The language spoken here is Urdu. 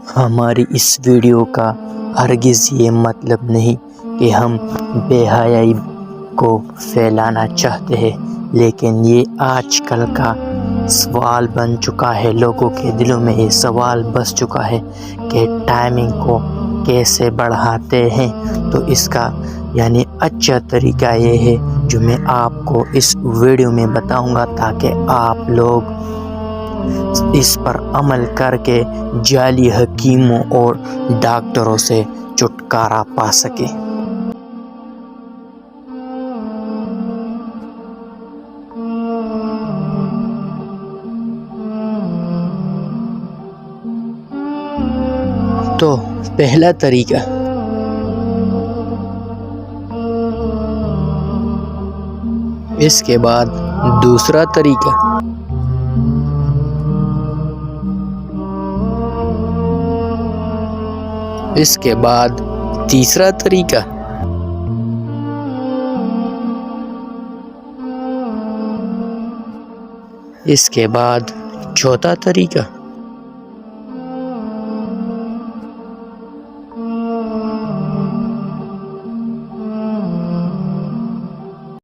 ہماری اس ویڈیو کا ہرگز یہ مطلب نہیں کہ ہم بے حیائی کو پھیلانا چاہتے ہیں، لیکن یہ آج کل کا سوال بن چکا ہے، لوگوں کے دلوں میں یہ سوال بس چکا ہے کہ ٹائمنگ کو کیسے بڑھاتے ہیں۔ تو اس کا اچھا طریقہ یہ ہے جو میں آپ کو اس ویڈیو میں بتاؤں گا، تاکہ آپ لوگ اس پر عمل کر کے جعلی حکیموں اور ڈاکٹروں سے چھٹکارا پا سکیں۔ تو پہلا طریقہ، اس کے بعد دوسرا طریقہ، اس کے بعد تیسرا طریقہ، اس کے بعد چوتھا طریقہ۔